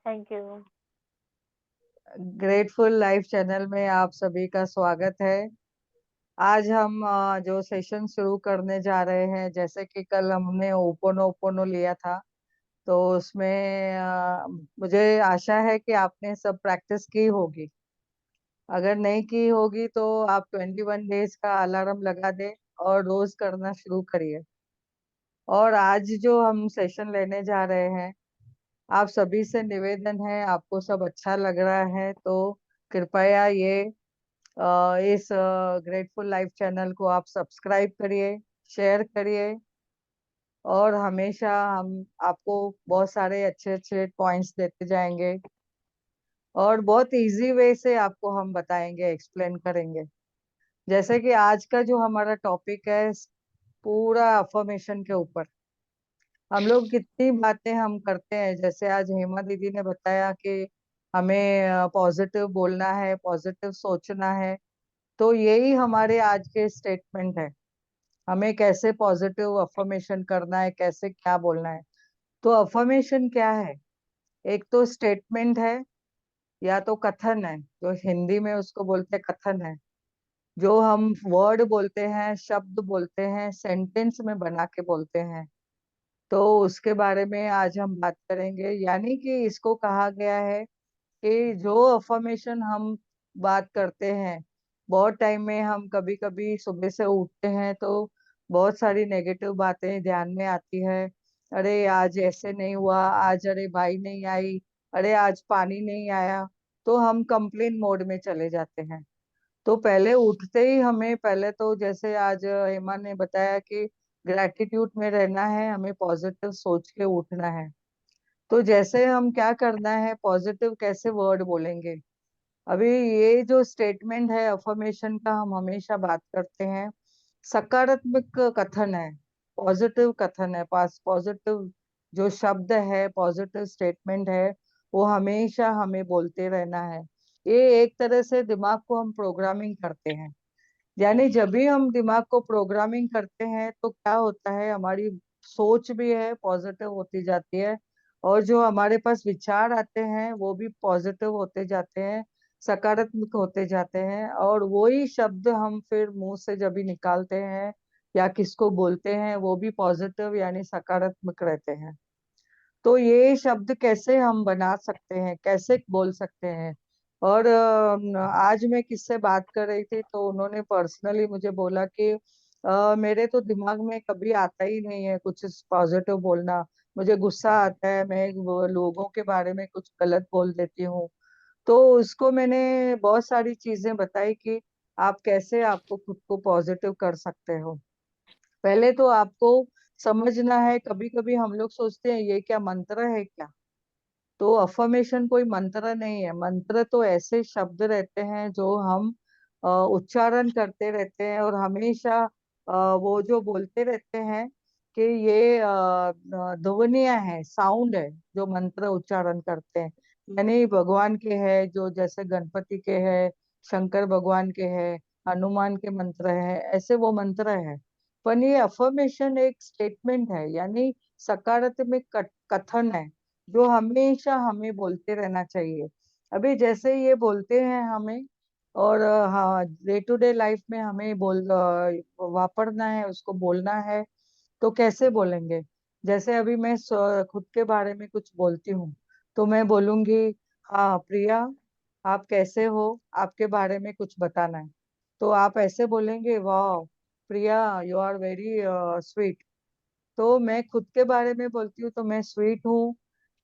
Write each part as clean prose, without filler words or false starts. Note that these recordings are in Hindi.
Thank you. Grateful life channel में आप सभी का स्वागत है। आज हम जो सेशन शुरू करने जा रहे हैं, जैसे कि कल हमने ओपोनो ओपोनो लिया था, तो उसमें मुझे आशा है कि आपने सब प्रैक्टिस की होगी। अगर नहीं की होगी तो आप 21 डेज का अलार्म लगा दें और रोज करना शुरू करिए। और आज जो हम सेशन लेने जा रहे हैं, आप सभी से निवेदन है, आपको सब अच्छा लग रहा है तो कृपया इस ग्रेटफुल लाइफ चैनल को आप सब्सक्राइब करिए, शेयर करिए। और हमेशा हम आपको बहुत सारे अच्छे अच्छे पॉइंट्स देते जाएंगे और बहुत इजी वे से आपको हम बताएंगे, एक्सप्लेन करेंगे। जैसे कि आज का जो हमारा टॉपिक है, पूरा अफर्मेशन के ऊपर। हम लोग कितनी बातें हम करते हैं, जैसे आज हेमा दीदी ने बताया कि हमें पॉजिटिव बोलना है, पॉजिटिव सोचना है। तो यही हमारे आज के स्टेटमेंट है, हमें कैसे पॉजिटिव अफर्मेशन करना है, कैसे क्या बोलना है। तो अफर्मेशन क्या है? एक तो स्टेटमेंट है, या तो कथन है, जो हिंदी में उसको बोलते हैं कथन है। जो हम वर्ड बोलते हैं, शब्द बोलते हैं, सेंटेंस में बना के बोलते हैं। तो उसके बारे में आज हम बात करेंगे। यानी कि इसको कहा गया है कि जो अफर्मेशन हम बात करते हैं, बहुत टाइम में हम कभी कभी सुबह से उठते हैं तो बहुत सारी नेगेटिव बातें ध्यान में आती है। अरे आज ऐसे नहीं हुआ, आज अरे भाई नहीं आई, अरे आज पानी नहीं आया। तो हम कंप्लेन मोड में चले जाते हैं। तो पहले उठते ही हमें, पहले तो जैसे आज हेमा ने बताया कि ग्रैटिट्यूड में रहना है, हमें पॉजिटिव सोच के उठना है। तो जैसे हम क्या करना है, पॉजिटिव कैसे वर्ड बोलेंगे। अभी ये जो स्टेटमेंट है अफर्मेशन का, हम हमेशा बात करते हैं, सकारात्मक कथन है, पॉजिटिव कथन है। पास पॉजिटिव जो शब्द है, पॉजिटिव स्टेटमेंट है, वो हमेशा हमें बोलते रहना है। ये एक तरह से दिमाग को हम प्रोग्रामिंग करते हैं। यानी जब भी हम दिमाग को प्रोग्रामिंग करते हैं तो क्या होता है, हमारी सोच भी है पॉजिटिव होती जाती है, और जो हमारे पास विचार आते हैं वो भी पॉजिटिव होते जाते हैं, सकारात्मक होते जाते हैं। और वही शब्द हम फिर मुंह से जब भी निकालते हैं या किसको बोलते हैं, वो भी पॉजिटिव यानी सकारात्मक रहते हैं। तो ये शब्द कैसे हम बना सकते हैं, कैसे बोल सकते हैं। और आज मैं किससे बात कर रही थी तो उन्होंने पर्सनली मुझे बोला कि मेरे तो दिमाग में कभी आता ही नहीं है कुछ पॉजिटिव बोलना। मुझे गुस्सा आता है, मैं वो लोगों के बारे में कुछ गलत बोल देती हूँ। तो उसको मैंने बहुत सारी चीजें बताई कि आप कैसे आपको खुद को पॉजिटिव कर सकते हो। पहले तो आपको समझना है, कभी कभी हम लोग सोचते हैं ये क्या मंत्र है क्या। तो अफर्मेशन कोई मंत्र नहीं है। मंत्र तो ऐसे शब्द रहते हैं जो हम उच्चारण करते रहते हैं और हमेशा वो जो बोलते रहते हैं कि ये ध्वनियां हैं, साउंड है, जो मंत्र उच्चारण करते हैं। यानी भगवान के है, जो जैसे गणपति के है, शंकर भगवान के है, हनुमान के मंत्र है, ऐसे वो मंत्र है। पर ये अफर्मेशन एक स्टेटमेंट है, यानी सकारात्मक कथन है, जो हमेशा हमें बोलते रहना चाहिए। अभी जैसे ये बोलते हैं हमें, और हाँ, डे टू डे लाइफ में हमें वापरना है, उसको बोलना है। तो कैसे बोलेंगे? जैसे अभी मैं खुद के बारे में कुछ बोलती हूँ तो मैं बोलूंगी, हाँ प्रिया, आप कैसे हो, आपके बारे में कुछ बताना है। तो आप ऐसे बोलेंगे, वाह प्रिया, यू आर वेरी स्वीट। तो मैं खुद के बारे में बोलती हूँ तो मैं स्वीट हूँ,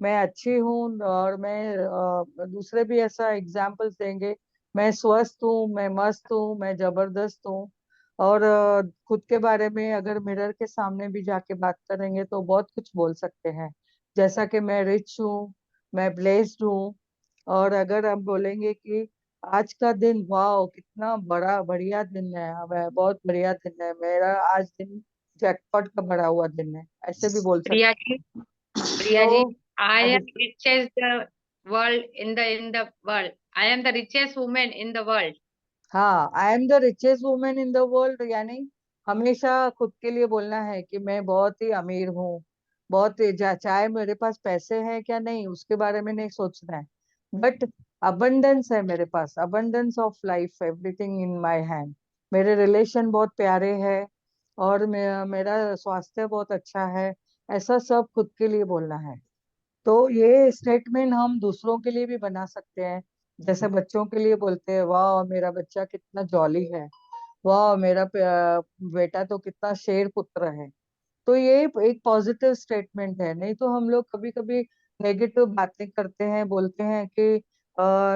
मैं अच्छी हूँ। और मैं दूसरे भी ऐसा एग्जाम्पल्स देंगे, मैं स्वस्थ हूँ, मैं मस्त हूँ, मैं जबरदस्त हूँ। और खुद के बारे में अगर मिरर के सामने भी जाके बात करेंगे तो बहुत कुछ बोल सकते हैं। जैसा कि मैं रिच हूँ, मैं ब्लेस्ड हूँ। और अगर हम बोलेंगे कि आज का दिन, वाह कितना बड़ा बढ़िया दिन है, बहुत बढ़िया दिन है मेरा आज दिन, जैकपॉट का भरा हुआ दिन है, ऐसे भी बोल प्रिया सकते जी, हैं। प्रिया जी, तो आई अब M richest world in the world. I am the richest woman in the world. हाँ, I am the richest women in the world, यानी हमेशा खुद के लिए बोलना है कि मैं बहुत ही अमीर हूँ, बहुत चाहे मेरे पास पैसे हैं क्या नहीं उसके बारे में नहीं सोचना है, बट अबंडेंस है मेरे पास, abundance of life, everything in my hand. मेरे रिलेशन बहुत प्यारे हैं और मेरा स्वास्थ्य बहुत अच्छा है, ऐसा सब खुद के लिए बोलना है। तो ये स्टेटमेंट हम दूसरों के लिए भी बना सकते हैं। जैसे बच्चों के लिए बोलते हैं, वाह मेरा बच्चा कितना जॉली है, वाह मेरा बेटा तो कितना शेर पुत्र है। तो ये एक पॉजिटिव स्टेटमेंट है। नहीं तो हम लोग कभी कभी नेगेटिव बातें करते हैं, बोलते हैं कि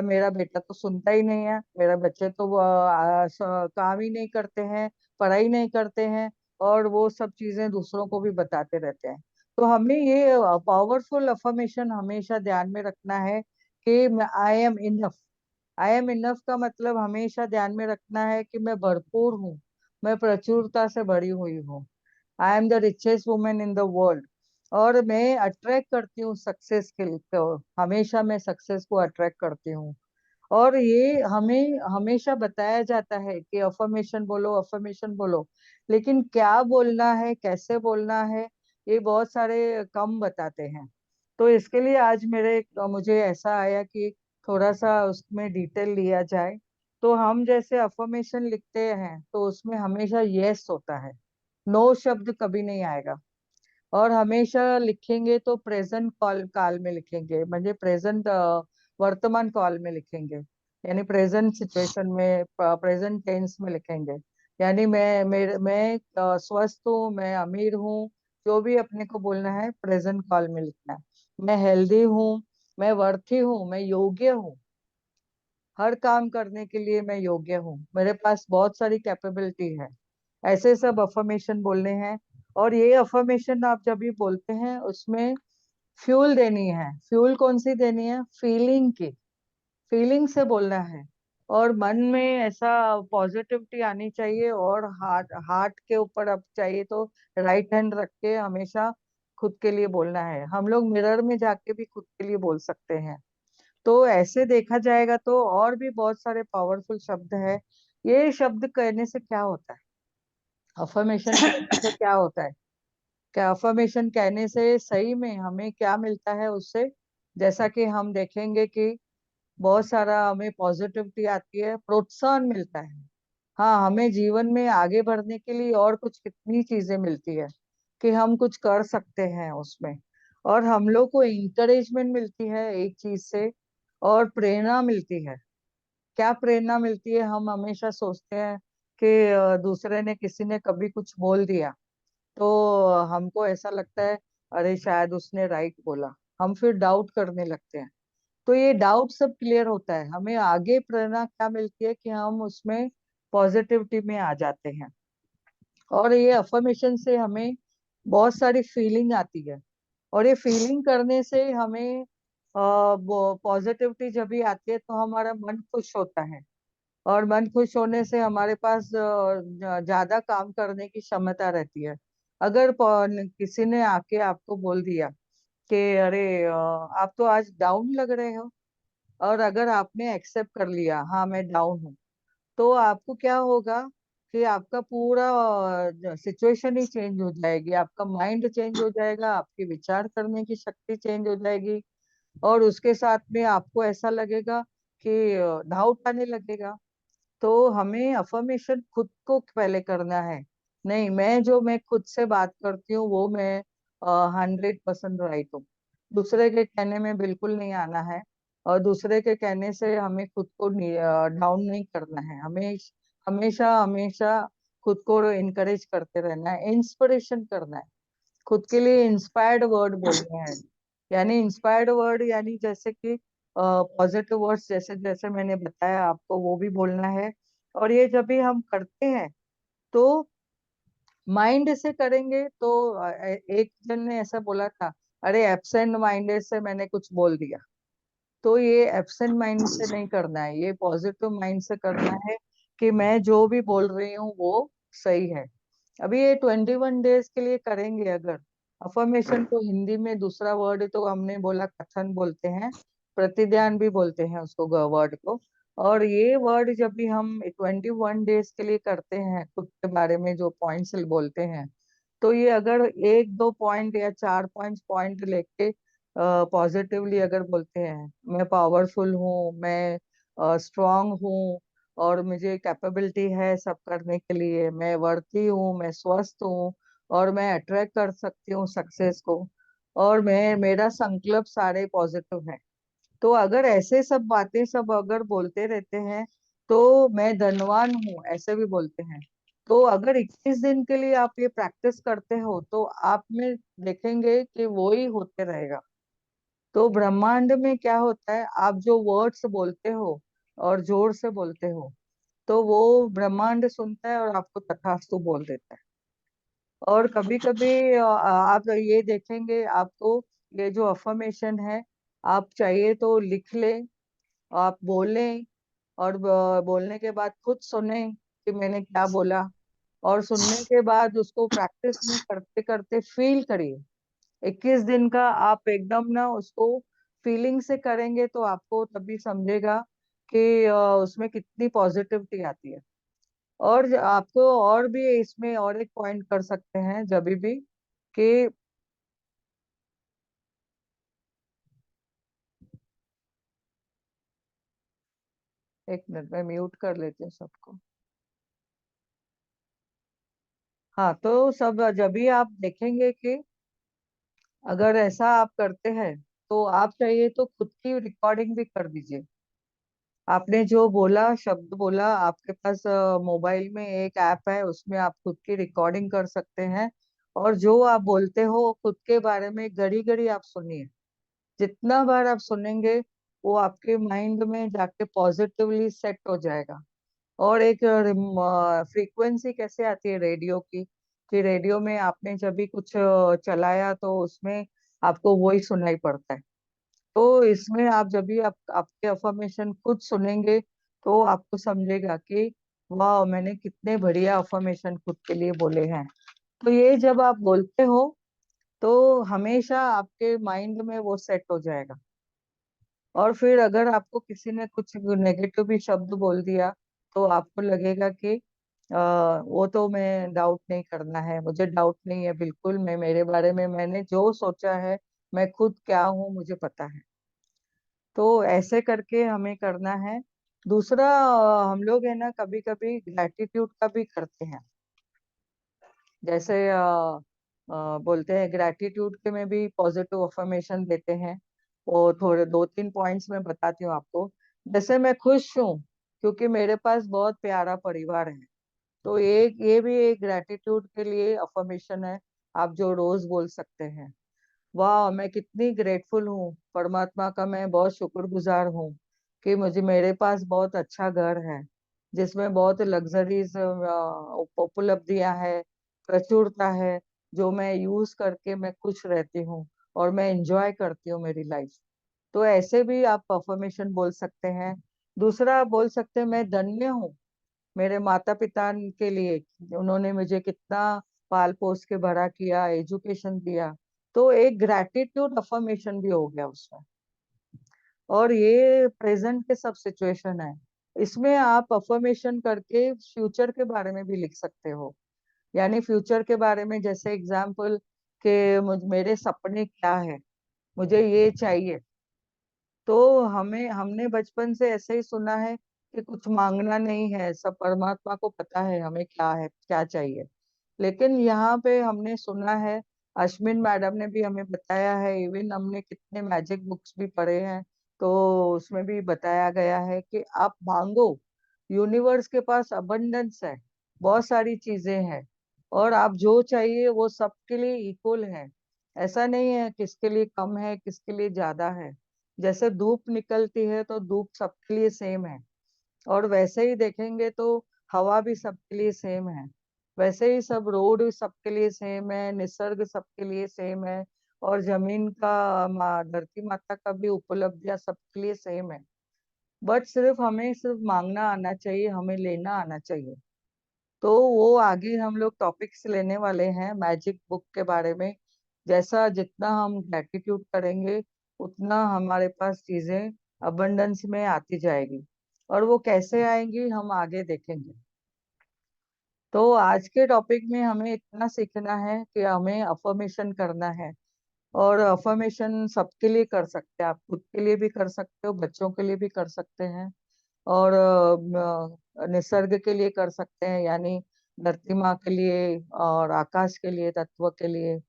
मेरा बेटा तो सुनता ही नहीं है, मेरा बच्चे तो काम ही नहीं करते हैं, पढ़ाई नहीं करते हैं, और वो सब चीजें दूसरों को भी बताते रहते हैं। तो हमें ये पावरफुल अफर्मेशन हमेशा ध्यान में रखना है कि I am enough. I am enough का मतलब हमेशा ध्यान में रखना है कि मैं भरपूर हूँ, मैं प्रचुरता से भरी हुई हूँ। I am the richest women in the world. और मैं अट्रैक्ट करती हूँ सक्सेस के लिए, तो हमेशा मैं सक्सेस को अट्रैक्ट करती हूँ। और ये हमें हमेशा बताया जाता है कि अफर्मेशन बोलो, अफर्मेशन बोलो, लेकिन क्या बोलना है, कैसे बोलना है, ये बहुत सारे कम बताते हैं। तो इसके लिए आज मुझे ऐसा आया कि थोड़ा सा उसमें डिटेल लिया जाए। तो हम जैसे अफर्मेशन लिखते हैं तो उसमें हमेशा यस होता है, नो शब्द कभी नहीं आएगा। और हमेशा लिखेंगे तो प्रेजेंट काल में लिखेंगे, म्हणजे प्रेजेंट वर्तमान काल में लिखेंगे, यानी प्रेजेंट सिचुएशन में, प्रेजेंट टेंस में लिखेंगे। यानी मैं स्वस्थ हूँ, मैं अमीर हूँ, जो भी अपने को बोलना है प्रेजेंट काल में लिखना है। मैं हेल्दी हूँ, मैं वर्थी हूँ, मैं योग्य हूँ, हर काम करने के लिए मैं योग्य हूँ, मेरे पास बहुत सारी कैपेबिलिटी है। ऐसे सब अफर्मेशन बोलने हैं। और ये अफर्मेशन आप जब भी बोलते हैं उसमें फ्यूल देनी है। फ्यूल कौन सी देनी है? फीलिंग की, फीलिंग से बोलना है। और मन में ऐसा पॉजिटिविटी आनी चाहिए, और हार्ट हार्ट के ऊपर अब चाहिए तो राइट हैंड रख के हमेशा खुद के लिए बोलना है। हम लोग मिरर में जाके भी खुद के लिए बोल सकते हैं। तो ऐसे देखा जाएगा तो और भी बहुत सारे पावरफुल शब्द है। ये शब्द कहने से क्या होता है, अफर्मेशन कहने से क्या होता है, क्या अफर्मेशन कहने से सही में हमें क्या मिलता है उससे? जैसा कि हम देखेंगे कि बहुत सारा हमें पॉजिटिविटी आती है, प्रोत्साहन मिलता है। हाँ, हमें जीवन में आगे बढ़ने के लिए और कुछ कितनी चीजें मिलती है कि हम कुछ कर सकते हैं उसमें। और हम लोग को इंकरेजमेंट मिलती है एक चीज से, और प्रेरणा मिलती है। क्या प्रेरणा मिलती है? हम हमेशा सोचते हैं कि दूसरे ने, किसी ने कभी कुछ बोल दिया तो हमको ऐसा लगता है अरे शायद उसने राइट बोला, हम फिर डाउट करने लगते हैं। तो ये डाउट सब क्लियर होता है, हमें आगे प्रेरणा क्या मिलती है कि हम उसमें पॉजिटिविटी में आ जाते हैं। और ये अफर्मेशन से हमें बहुत सारी फीलिंग आती है, और ये फीलिंग करने से हमें पॉजिटिविटी जब भी आती है तो हमारा मन खुश होता है। और मन खुश होने से हमारे पास ज्यादा काम करने की क्षमता रहती है। अगर किसी ने आके आपको बोल दिया कि अरे आप तो आज डाउन लग रहे हो, और अगर आपने एक्सेप्ट कर लिया हाँ मैं डाउन हूँ, तो आपको क्या होगा कि आपका पूरा सिचुएशन ही चेंज हो जाएगी, आपका माइंड चेंज हो जाएगा, आपकी विचार करने की शक्ति चेंज हो जाएगी। और उसके साथ में आपको ऐसा लगेगा कि डाउट आने लगेगा। तो हमें अफर्मेशन खुद को पहले करना है। नहीं, मैं खुद से बात करती हूँ वो मैं 100% राइट हूँ, दूसरे के कहने में बिल्कुल नहीं आना है। और दूसरे के कहने से हमें खुद को डाउन नहीं करना है, हमें हमेशा हमेशा खुद को इनकरेज करते रहना है, इंस्पिरेशन करना है, खुद के लिए इंस्पायर्ड वर्ड बोलने हैं। यानी इंस्पायर्ड वर्ड यानी जैसे कि पॉजिटिव वर्ड्स, जैसे जैसे मैंने बताया आपको वो भी बोलना है। और ये जब भी हम करते हैं तो माइंड से करेंगे तो एक जन ने ऐसा बोला था, अरे एब्सेंट माइंडेड से मैंने कुछ बोल दिया। तो ये एब्सेंट माइंड से नहीं करना है, ये पॉजिटिव माइंड से करना है कि मैं जो भी बोल रही हूँ वो सही है। अभी ये 21 डेज के लिए करेंगे। अगर अफर्मेशन को हिंदी में दूसरा वर्ड तो हमने बोला कथन बोलते हैं, प्रतिध्यान भी बोलते हैं उसको, वर्ड को। और ये वर्ड जब भी हम 21 डेज के लिए करते हैं खुद के बारे में जो पॉइंट्स बोलते हैं, तो ये अगर एक दो पॉइंट या चार पांच पॉइंट लेके पॉजिटिवली अगर बोलते हैं, मैं पावरफुल हूँ, मैं स्ट्रांग हूँ, और मुझे कैपेबिलिटी है सब करने के लिए, मैं वर्ती हूँ, मैं स्वस्थ हूँ, और मैं अट्रैक्ट कर सकती हूँ सक्सेस को, और मैं मेरा संकल्प सारे पॉजिटिव है। तो अगर ऐसे सब बातें सब अगर बोलते रहते हैं, तो मैं धनवान हूँ ऐसे भी बोलते हैं। तो अगर 21 दिन के लिए आप ये प्रैक्टिस करते हो, तो आप में देखेंगे कि वो ही होते रहेगा। तो ब्रह्मांड में क्या होता है, आप जो वर्ड्स बोलते हो और जोर से बोलते हो, तो वो ब्रह्मांड सुनता है और आपको तथास्तु बोल देता है। और कभी कभी आप ये देखेंगे, आपको ये जो अफर्मेशन है, आप चाहिए तो लिख ले, आप बोलें, और बोलने के बाद खुद सुने कि मैंने क्या बोला, और सुनने के बाद उसको प्रैक्टिस में करते करते फील करिए। 21 दिन का आप एकदम ना उसको फीलिंग से करेंगे, तो आपको तभी समझेगा कि उसमें कितनी पॉजिटिविटी आती है। और आपको और भी इसमें और एक पॉइंट कर सकते हैं जब भी कि एक मिनट में म्यूट कर लेते हैं सबको। हाँ, तो सब जब भी आप देखेंगे कि अगर ऐसा आप करते हैं, तो आप चाहिए तो खुद की रिकॉर्डिंग भी कर दीजिए। आपने जो बोला, शब्द बोला, आपके पास मोबाइल में एक ऐप है, उसमें आप खुद की रिकॉर्डिंग कर सकते हैं। और जो आप बोलते हो खुद के बारे में घड़ी घड़ी आप सुनिए। जितना बार आप सुनेंगे, वो आपके माइंड में जाके पॉजिटिवली सेट हो जाएगा। और एक फ्रीक्वेंसी कैसे आती है रेडियो की, कि रेडियो में आपने जब भी कुछ चलाया, तो उसमें आपको वही सुनाई पड़ता है। तो इसमें आप जब भी आप आपके अफर्मेशन खुद सुनेंगे, तो आपको समझेगा कि वाह, मैंने कितने बढ़िया अफर्मेशन खुद के लिए बोले हैं। तो ये जब आप बोलते हो, तो हमेशा आपके माइंड में वो सेट हो जाएगा। और फिर अगर आपको किसी ने कुछ नेगेटिव भी शब्द बोल दिया, तो आपको लगेगा कि वो तो मैं डाउट नहीं करना है, मुझे डाउट नहीं है बिल्कुल, मैं मेरे बारे में मैंने जो सोचा है, मैं खुद क्या हूँ मुझे पता है। तो ऐसे करके हमें करना है। दूसरा, हम लोग है ना कभी कभी ग्रैटिट्यूड का भी करते हैं। जैसे बोलते हैं ग्रैटिट्यूड के में भी पॉजिटिव अफर्मेशन देते हैं। वो थोड़े दो तीन पॉइंट्स में बताती हूँ आपको। जैसे मैं खुश हूँ क्योंकि मेरे पास बहुत प्यारा परिवार है, तो एक ये भी एक ग्रैटिट्यूड के लिए अफर्मेशन है, आप जो रोज बोल सकते हैं। वाह, मैं कितनी ग्रेटफुल हूँ परमात्मा का, मैं बहुत शुक्रगुजार हूँ कि मुझे मेरे पास बहुत अच्छा घर है, जिसमें बहुत लग्जरीज उपलब्धियां है, प्रचुरता है, जो मैं यूज करके मैं खुश रहती हूँ, और मैं इंजॉय करती हूँ मेरी लाइफ। तो ऐसे भी आप अफर्मेशन बोल सकते हैं। दूसरा आप बोल सकते हैं, मैं धन्य हूँ मेरे माता पिता के लिए, उन्होंने मुझे कितना पाल पोस के बड़ा किया, एजुकेशन दिया। तो एक ग्रैटिट्यूड अफर्मेशन भी हो गया उसमें। और ये प्रेजेंट के सब सिचुएशन है। इसमें आप अफर्मेशन करके फ्यूचर के बारे में भी लिख सकते हो। यानी फ्यूचर के बारे में, जैसे एग्जाम्पल के मेरे सपने क्या है, मुझे ये चाहिए। तो हमें हमने बचपन से ऐसे ही सुना है कि कुछ मांगना नहीं है, सब परमात्मा को पता है हमें क्या है क्या चाहिए। लेकिन यहाँ पे हमने सुना है, अश्विन मैडम ने भी हमें बताया है, इवन हमने कितने मैजिक बुक्स भी पढ़े हैं, तो उसमें भी बताया गया है कि आप मांगो, यूनिवर्स के पास अबंडेंस है, बहुत सारी चीजें हैं, और आप जो चाहिए वो सबके लिए इक्वल है। ऐसा नहीं है किसके लिए कम है किसके लिए ज्यादा है। जैसे धूप निकलती है तो धूप सबके लिए सेम है, और वैसे ही देखेंगे तो हवा भी सबके लिए सेम है। वैसे ही सब रोड सबके लिए सेम है, निसर्ग सबके लिए सेम है, और जमीन का धरती माता का भी उपलब्धियां सबके लिए सेम है। बट सिर्फ हमें सिर्फ मांगना आना चाहिए, हमें लेना आना चाहिए। तो वो आगे हम लोग टॉपिक्स लेने वाले हैं मैजिक बुक के बारे में। जैसा जितना हम ग्रेटिट्यूड करेंगे, उतना हमारे पास चीजें अबंडेंस में आती जाएगी। और वो कैसे आएंगी हम आगे देखेंगे। तो आज के टॉपिक में हमें इतना सीखना है कि हमें अफर्मेशन करना है। और अफर्मेशन सबके लिए कर सकते हैं, आप खुद के लिए भी कर सकते हो, बच्चों के लिए भी कर सकते हैं, और निसर्ग के लिए कर सकते हैं, यानी धरती माँ के लिए और आकाश के लिए, तत्व के लिए,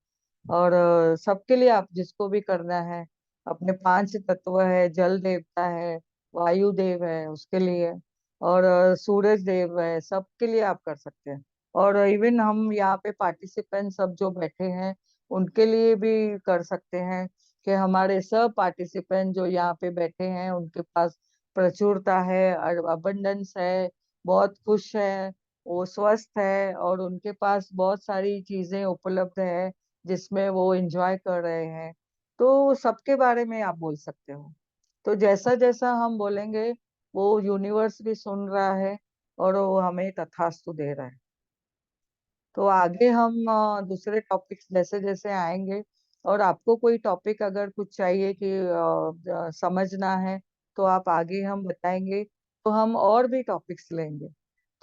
और सबके लिए आप जिसको भी करना है। अपने पांच तत्व है, जल देवता है, वायु देव है उसके लिए, और सूरज देव है, सबके लिए आप कर सकते हैं। और इवन हम यहाँ पे पार्टिसिपेंट सब जो बैठे हैं उनके लिए भी कर सकते हैं, कि हमारे सब पार्टिसिपेंट जो यहाँ पे बैठे हैं उनके पास प्रचुरता है, अबंडेंस है, बहुत खुश है, वो स्वस्थ है, और उनके पास बहुत सारी चीजें उपलब्ध है जिसमें वो एंजॉय कर रहे हैं। तो सबके बारे में आप बोल सकते हो। तो जैसा जैसा हम बोलेंगे वो यूनिवर्स भी सुन रहा है और वो हमें तथास्तु दे रहा है। तो आगे हम दूसरे टॉपिक्स जैसे जैसे आएंगे, और आपको कोई टॉपिक अगर कुछ चाहिए कि समझना है, तो आप आगे हम बताएंगे, तो हम और भी टॉपिक्स लेंगे।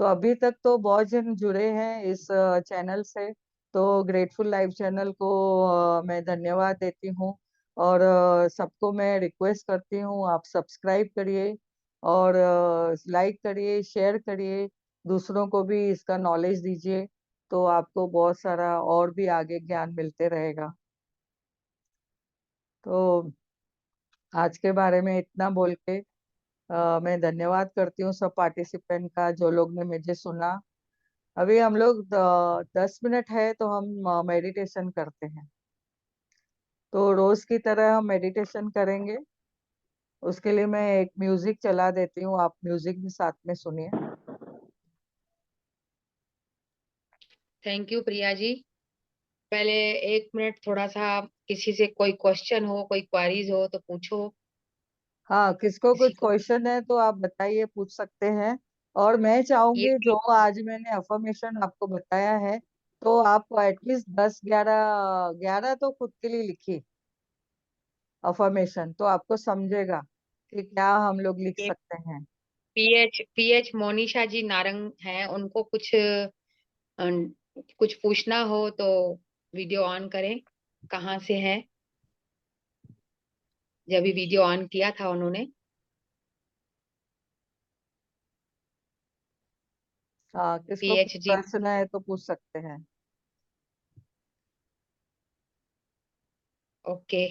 तो अभी तक तो बहुत जन जुड़े हैं इस चैनल से, तो ग्रेटफुल लाइफ चैनल को मैं धन्यवाद देती हूँ। और सबको मैं रिक्वेस्ट करती हूँ आप सब्सक्राइब करिए, और लाइक करिए, शेयर करिए, दूसरों को भी इसका नॉलेज दीजिए, तो आपको बहुत सारा और भी आगे ज्ञान मिलते रहेगा। तो आज के बारे में इतना बोल के मैं धन्यवाद करती हूँ सब पार्टिसिपेंट का जो लोग ने मुझे सुना। अभी हम लोग 10 मिनट है तो हम मेडिटेशन करते हैं। तो रोज की तरह हम मेडिटेशन करेंगे। उसके लिए मैं एक म्यूजिक चला देती हूँ, आप म्यूजिक भी साथ में सुनिए। Thank you Priya ji. पहले 1 मिनट थोड़ा सा, किसी से कोई क्वेश्चन हो, कोई क्वारीज हो तो पूछो। हाँ, किसको किसी कुछ को क्वेश्चन है तो आप बताइए, पूछ सकते हैं। और मैं ये चाहूंगी जो आज मैंने अफर्मेशन आपको बताया है, तो आप एटलीस्ट 10 11 11 तो खुद के लिए लिखिए अफर्मेशन, तो आपको समझेगा कि क्या हम लोग लिख ये सकते हैं। पीएच पीएच मोनिशा जी नारंग हैं, उनको कुछ पूछना हो तो वीडियो ऑन करें। कहाँ से है? जब भी वीडियो ऑन किया था उन्होंने। हाँ, किसको कुछ पीएच जी। प्रश्न है तो पूछ सकते हैं। ओके।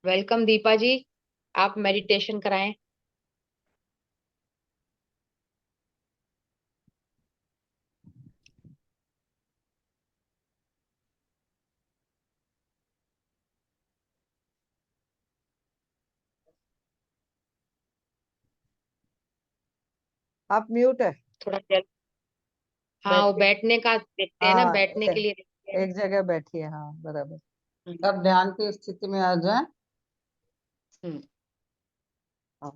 वेलकम दीपा जी, आप मेडिटेशन कराएं। आप म्यूट है, थोड़ा जल हाँ, वो बैठिए। बैठने का देखते हैं ना, हाँ, बैठने के लिए देखते हैं। एक जगह बैठिए, हाँ बराबर। हम्म। अब ध्यान की स्थिति में आ जाए। हम्म। हाँ,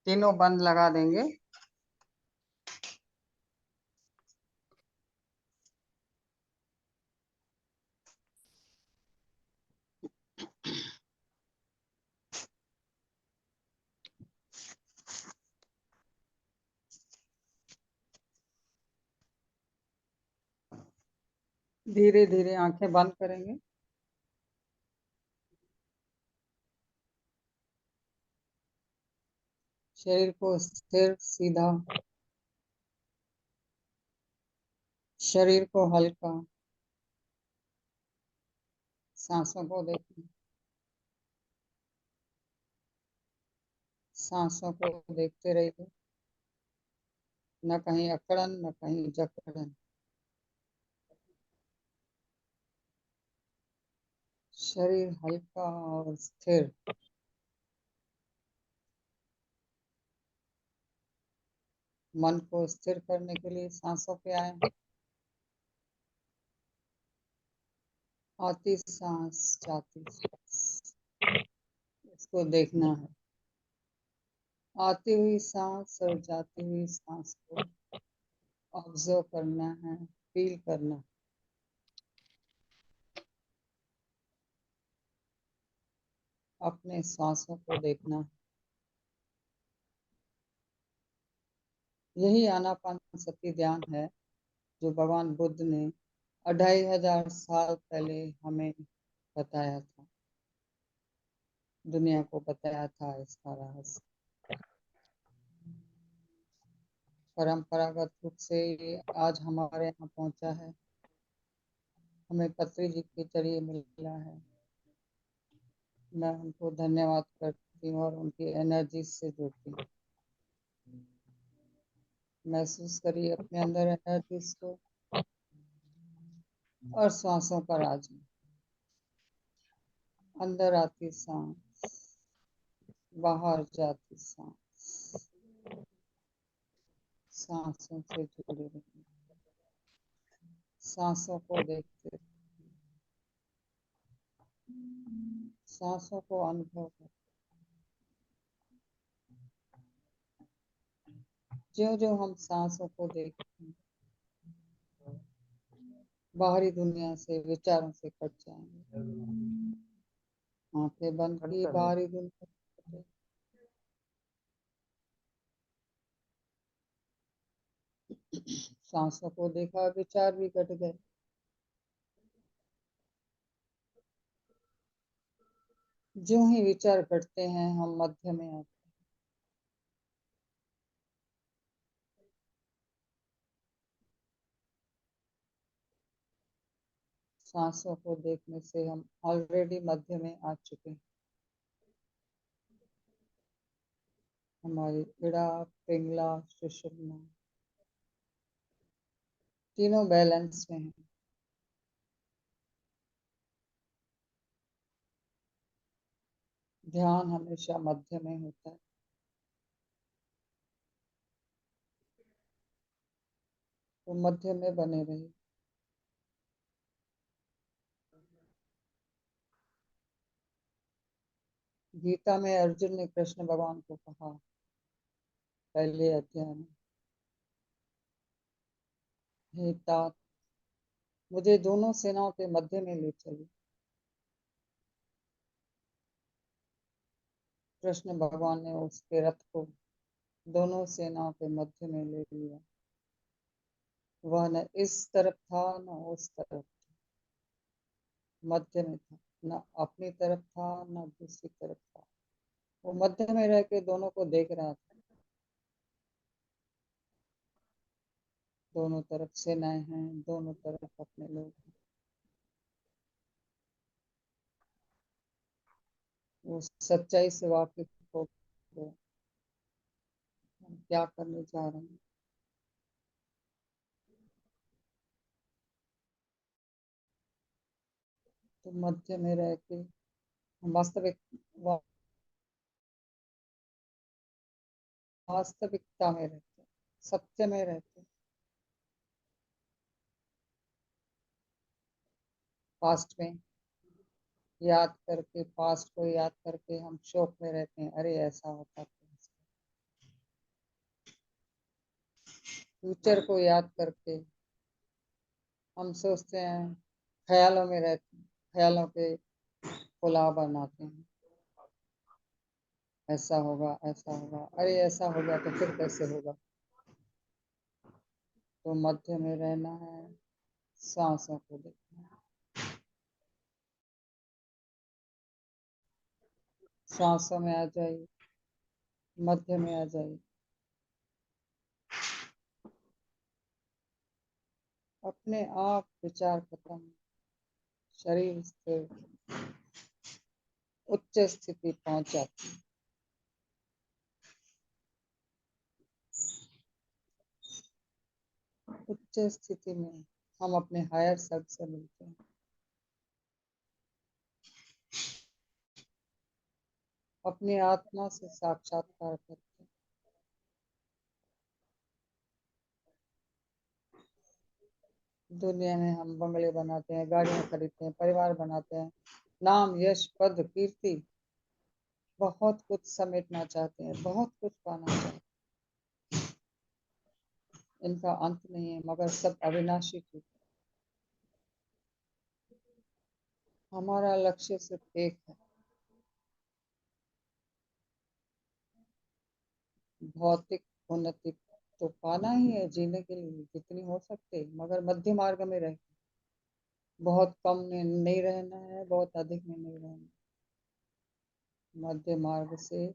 तीनों बंद लगा देंगे। धीरे धीरे आंखें बंद करेंगे। शरीर को स्थिर सीधा, शरीर को हल्का, सांसों को देखना, सांसों को देखते रहिए, न कहीं अकड़न न कहीं जकड़न। शरीर हल्का और स्थिर। मन को स्थिर करने के लिए सांसों पे आए। आती सांस, जाती सांस, इसको देखना है। आती हुई सांस और जाती हुई सांस को ऑब्जर्व करना है, फील करना है। अपने सांसों को देखना है। यही आनापानसति ध्यान है जो भगवान बुद्ध ने 2500 साल पहले हमें बताया था, दुनिया को बताया था इसका रहस्य। परंपरागत रूप से ये आज हमारे यहाँ पहुंचा है, हमें पत्री जी के जरिए मिला है। मैं उनको धन्यवाद करती हूँ और उनकी एनर्जी से जुड़ती हूँ। महसूस करिए अपने अंदर एनर्जीज को और सांसों पर आ जाए। अंदर आती सांस, बाहर जाती सांस, सांसों से जुड़े रहिए, सांसों को देखते रहिए, सांसों को अनुभव करें। ज्यों ज्यों हम सांसों को देखते हैं, बाहरी दुनिया से, विचारों से कट जाएंगे। आंखें बंद की, बाहरी दुनिया से कटे। सांसों को देखा, विचार भी कट गए। जो ही विचार घटते हैं हम मध्य में आते हैं। सांसों को देखने से हम ऑलरेडी मध्य में आ चुके हैं। हमारी इड़ा, पिंगला, सुषुम्ना तीनों बैलेंस में हैं। ध्यान हमेशा मध्य में होता है। तो मध्य में बने रहिए। गीता में अर्जुन ने कृष्ण भगवान को कहा, पहले अध्याय में, हे तात, मुझे दोनों सेनाओं के मध्य में ले चलिए। कृष्ण भगवान ने उसके रथ को दोनों सेनाओं के मध्य में ले लिया। वह न इस तरफ था न उस तरफ, मध्य में था। न अपनी तरफ था न दूसरी तरफ था। वो मध्य में रह के दोनों को देख रहा था। दोनों तरफ सेनाएं हैं, दोनों तरफ अपने लोग हैं। वो सच्चाई से वाकिफ हो गए, हम क्या करने जा रहे हैं। तो मध्य में रह के हम वास्तविकता में रहते हैं, सत्य में रहते हैं। पास्ट में याद करके, पास्ट को याद करके हम शोक में रहते हैं, अरे ऐसा होता तो। फ्यूचर को याद करके हम सोचते हैं, ख्यालों में रहते हैं, ख्यालों के पुलाव बनाते हैं, ऐसा होगा ऐसा होगा, अरे ऐसा होगा तो फिर कैसे होगा। तो मध्य में रहना है, सांसों को देखना है। सांसों में आ जाइए, मध्य में आ जाइए। अपने आप विचार खत्म, शरीर स्थिर, उच्च स्थिति पहुंच जाती है। उच्च स्थिति में हम अपने हायर सेल्फ से मिलते हैं, अपनी आत्मा से साक्षात्कार करते हैं। दुनिया में हम बंगले बनाते हैं, गाड़ियां खरीदते हैं, परिवार बनाते हैं, नाम, यश, पद, कीर्ति, बहुत कुछ समेटना चाहते हैं, बहुत कुछ पाना चाहते हैं। इनका अंत नहीं है, मगर सब अविनाशी चीज। हमारा लक्ष्य सिर्फ एक है, भौतिक उन्नति तो पाना ही है जीने के लिए जितनी हो सकते, मगर मध्य मार्ग में रह, बहुत कम में नहीं रहना है, बहुत अधिक में नहीं रहना। मध्य मार्ग से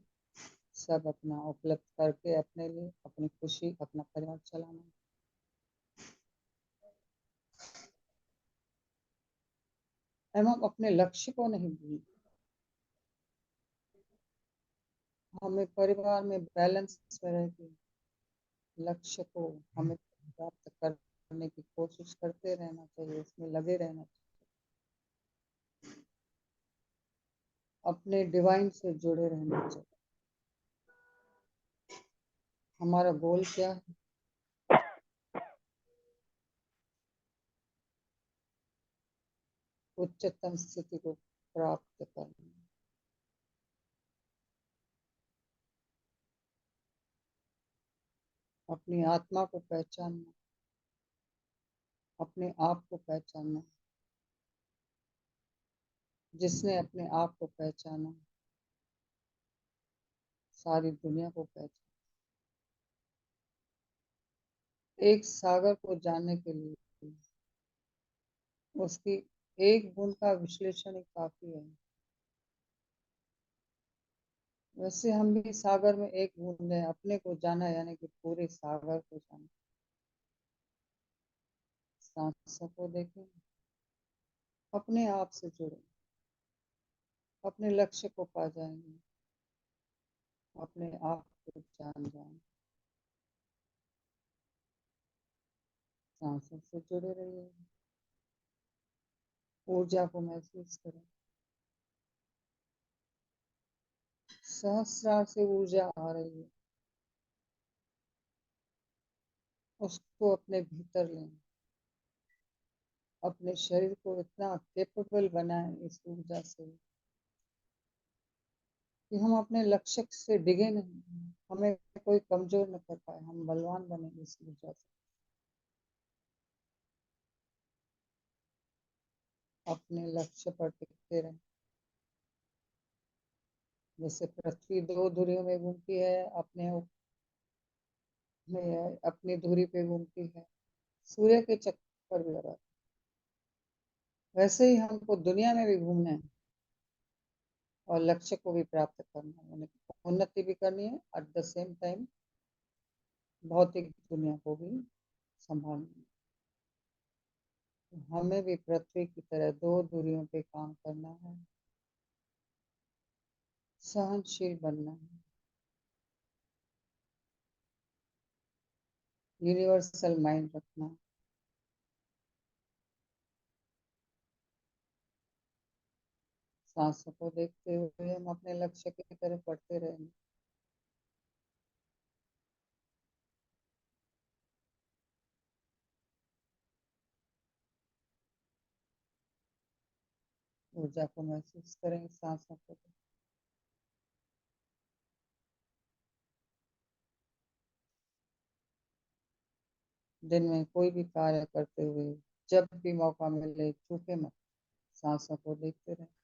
सब अपना उपलब्ध करके अपने लिए अपनी खुशी अपना परिवार चलाना। एवं अपने लक्ष्य को नहीं भूलना। हमें परिवार में बैलेंस में रह के लक्ष्य को हमें प्राप्त करने की कोशिश करते रहना चाहिए, इसमें लगे रहना चाहिए। अपने डिवाइन से जुड़े रहना चाहिए। हमारा गोल क्या है? उच्चतम स्थिति को प्राप्त करना। अपनी आत्मा को पहचानना, अपने आप को पहचानना। जिसने अपने आप को पहचाना सारी दुनिया को पहचाना। एक सागर को जानने के लिए उसकी एक बूंद का विश्लेषण ही काफी है। वैसे हम भी सागर में एक बूंद है, अपने को जाना यानी कि पूरे सागर को जाना। सांसों को देखें, अपने आप से जुड़े, अपने लक्ष्य को पा जाएंगे, अपने आप को जान जाएंगे। सांसों से जुड़े रहिए, ऊर्जा को महसूस करें। सहस्रार से ऊर्जा आ रही है, उसको अपने भीतर लें। अपने शरीर को इतना कैपेबल बनाएं इस ऊर्जा से कि हम अपने लक्ष्य से डिगे नहीं, हमें कोई कमजोर न कर पाए, हम बलवान बने इस ऊर्जा से। अपने लक्ष्य पर टिकते रहें। जैसे पृथ्वी दो धुरियों में घूमती है, अपनी धुरी पे घूमती है, सूर्य के चक्कर पर भी लगा, वैसे ही हमको दुनिया में भी घूमना है और लक्ष्य को भी प्राप्त करना है, यानी उन्नति भी करनी है, एट द सेम टाइम भौतिक दुनिया को भी संभालना है। हमें भी पृथ्वी की तरह दो धुरियों पे काम करना है, सहनशील बनना है, यूनिवर्सल माइंड रखना। सांसों को देखते हुए हम अपने लक्ष्य की तरफ बढ़ते रहेंगे। ऊर्जा को महसूस करेंगे सांसों को। दिन में कोई भी कार्य करते हुए जब भी मौका मिले चूके मत, सांसों को देखते रहे।